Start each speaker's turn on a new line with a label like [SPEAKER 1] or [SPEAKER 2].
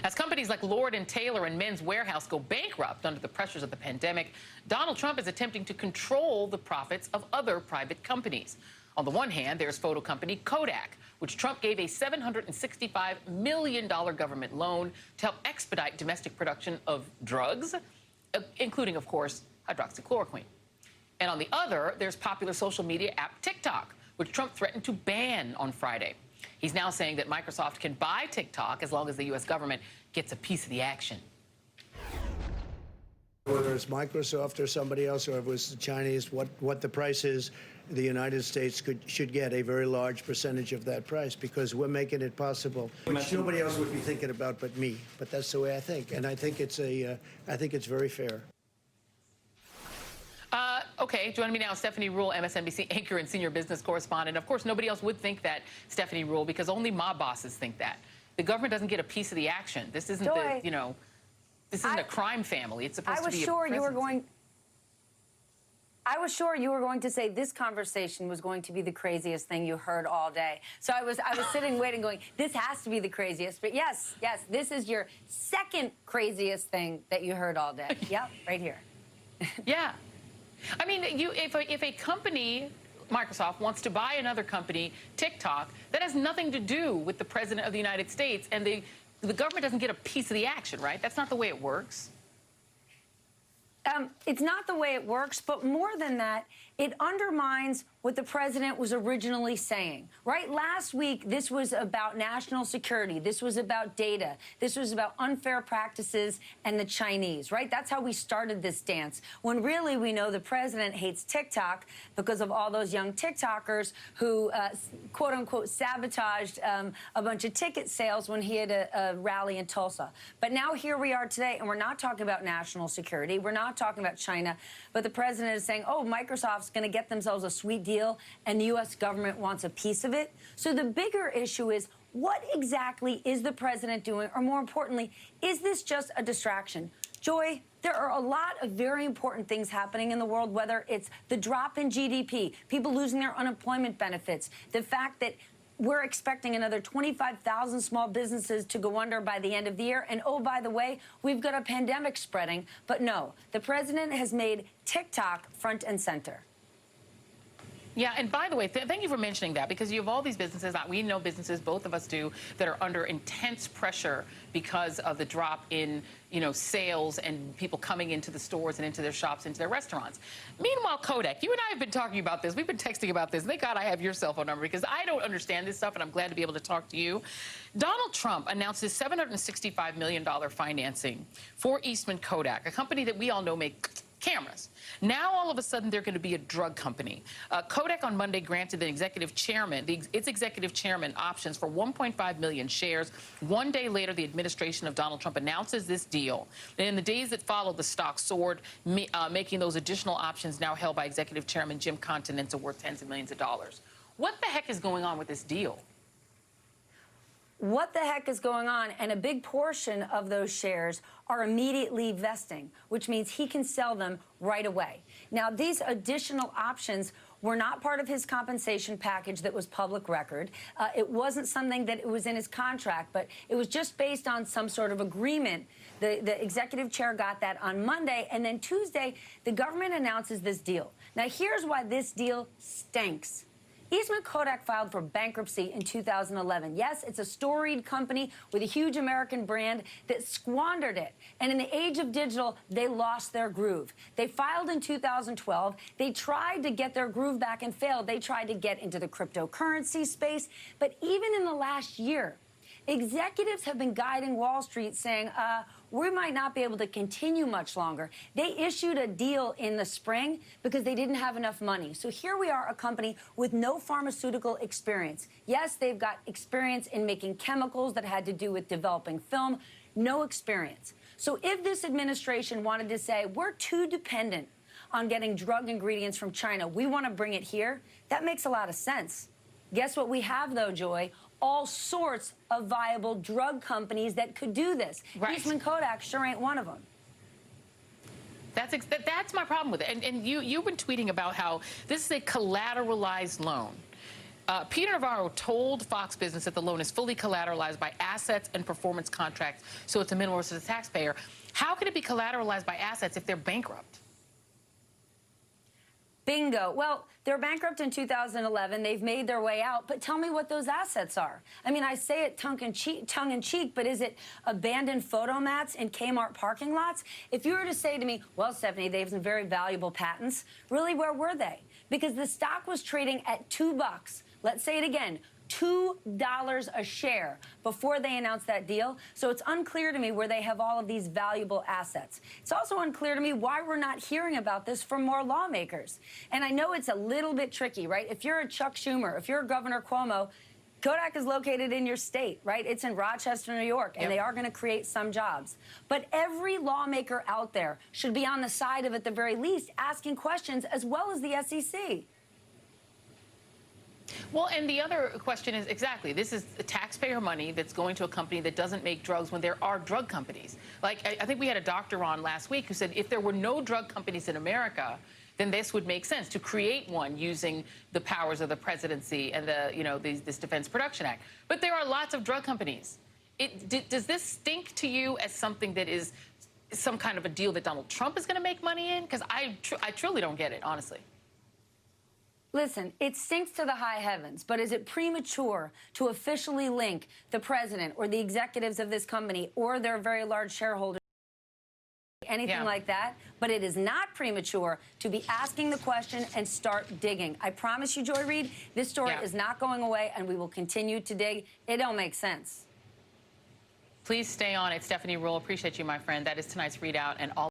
[SPEAKER 1] As companies like Lord & Taylor and Men's Warehouse go bankrupt under the pressures of the pandemic, Donald Trump is attempting to control the profits of other private companies. On the one hand, there's photo company Kodak, which Trump gave a $765 million government loan to help expedite domestic production of drugs, including, of course, hydroxychloroquine. And on the other, there's popular social media app TikTok, which Trump threatened to ban on Friday. He's now saying that Microsoft can buy TikTok as long as the U.S. government gets a piece of the action.
[SPEAKER 2] Whether it's Microsoft or somebody else, or if it was the Chinese, what the price is, the United States should get a very large percentage of that price, because we're making it possible, which nobody else would be thinking about but me. But that's the way I think, and I think it's very fair.
[SPEAKER 1] Okay, joining me now, Stephanie Ruhle, MSNBC anchor and senior business correspondent. Of course, nobody else would think that, Stephanie Ruhle, because only mob bosses think that. The government doesn't get a piece of the action. This isn't
[SPEAKER 3] Joy,
[SPEAKER 1] this isn't a crime family. It's supposed to be a
[SPEAKER 3] I was sure you were going to say this conversation was going to be the craziest thing you heard all day. So I was sitting waiting going, this has to be the craziest. But yes, this is your second craziest thing that you heard all day. Yep, right here.
[SPEAKER 1] Yeah. I mean, if a company, Microsoft, wants to buy another company, TikTok, that has nothing to do with the President of the United States, and the government doesn't get a piece of the action, right? That's not the way it works.
[SPEAKER 3] It's not the way it works, but more than that, it undermines what the president was originally saying, right? Last week, this was about national security. This was about data. This was about unfair practices and the Chinese, right? That's how we started this dance, when really we know the president hates TikTok because of all those young TikTokers who, quote unquote, sabotaged a bunch of ticket sales when he had a rally in Tulsa. But now here we are today, and we're not talking about national security. We're not talking about China, but the president is saying, oh, Microsoft's going to get themselves a sweet deal, and the U.S. government wants a piece of it. So the bigger issue is, what exactly is the president doing? Or more importantly, is this just a distraction? Joy, there are a lot of very important things happening in the world, whether it's the drop in GDP, people losing their unemployment benefits, the fact that we're expecting another 25,000 small businesses to go under by the end of the year. And oh, by the way, we've got a pandemic spreading. But no, the president has made TikTok front and center.
[SPEAKER 1] Yeah, and by the way, thank you for mentioning that, because you have all these businesses, we know businesses, both of us do, that are under intense pressure because of the drop in, sales and people coming into the stores and into their shops, into their restaurants. Meanwhile, Kodak, you and I have been talking about this. We've been texting about this. Thank God I have your cell phone number, because I don't understand this stuff, and I'm glad to be able to talk to you. Donald Trump announced his $765 million financing for Eastman Kodak, a company that we all know makes cameras. Now, all of a sudden, they're going to be a drug company. Kodak on Monday granted the executive chairman, its executive chairman, options for 1.5 million shares. One day later, the administration of Donald Trump announces this deal. And in the days that followed, the stock soared, making those additional options now held by executive chairman Jim Continenza worth tens of millions of dollars. What the heck is going on with this deal?
[SPEAKER 3] What the heck is going on? And a big portion of those shares are immediately vesting, which means he can sell them right away. Now, these additional options were not part of his compensation package that was public record. It wasn't something that was in his contract, but it was just based on some sort of agreement. The executive chair got that on Monday, and then Tuesday, the government announces this deal. Now, here's why this deal stinks. Eastman Kodak filed for bankruptcy in 2011. Yes, it's a storied company with a huge American brand that squandered it. And in the age of digital, they lost their groove. They filed in 2012. They tried to get their groove back and failed. They tried to get into the cryptocurrency space. But even in the last year, executives have been guiding Wall Street saying, we might not be able to continue much longer. They issued a deal in the spring because they didn't have enough money. So here we are, a company with no pharmaceutical experience. Yes, they've got experience in making chemicals that had to do with developing film, no experience. So if this administration wanted to say, we're too dependent on getting drug ingredients from China, we want to bring it here, that makes a lot of sense. Guess what we have, though, Joy? All sorts of viable drug companies that could do this. Right. Eastman Kodak sure ain't one of them.
[SPEAKER 1] That's my problem with it. And you've been tweeting about how this is a collateralized loan. Peter Navarro told Fox Business that the loan is fully collateralized by assets and performance contracts, so it's a minimal risk to the taxpayer. How can it be collateralized by assets if they're bankrupt?
[SPEAKER 3] Bingo. Well, they're bankrupt in 2011. They've made their way out. But tell me what those assets are. I mean, I say it tongue in cheek, but is it abandoned photo mats in Kmart parking lots? If you were to say to me, well, Stephanie, they have some very valuable patents, really, where were they? Because the stock was trading at $2. Let's say it again. $2 a share before they announced that deal. So it's unclear to me where they have all of these valuable assets. It's also unclear to me why we're not hearing about this from more lawmakers. And I know it's a little bit tricky, right? If you're a Chuck Schumer, if you're Governor Cuomo, Kodak is located in your state, right? It's in Rochester, New York, and they are going to create some jobs. But every lawmaker out there should be on the side of, at the very least, asking questions, as well as the SEC.
[SPEAKER 1] Well, and the other question is, exactly, this is taxpayer money that's going to a company that doesn't make drugs when there are drug companies. Like, I think we had a doctor on last week who said if there were no drug companies in America, then this would make sense to create one using the powers of the presidency and the, you know, this Defense Production Act. But there are lots of drug companies. Does this stink to you as something that is some kind of a deal that Donald Trump is going to make money in? Because I truly don't get it, honestly.
[SPEAKER 3] Listen, it stinks to the high heavens, but is it premature to officially link the president or the executives of this company or their very large shareholders, anything like that? But it is not premature to be asking the question and start digging. I promise you, Joy Reid, this story is not going away, and we will continue to dig. It don't make sense.
[SPEAKER 1] Please stay on it. Stephanie Ruhle, appreciate you, my friend. That is tonight's REIDOUT and all.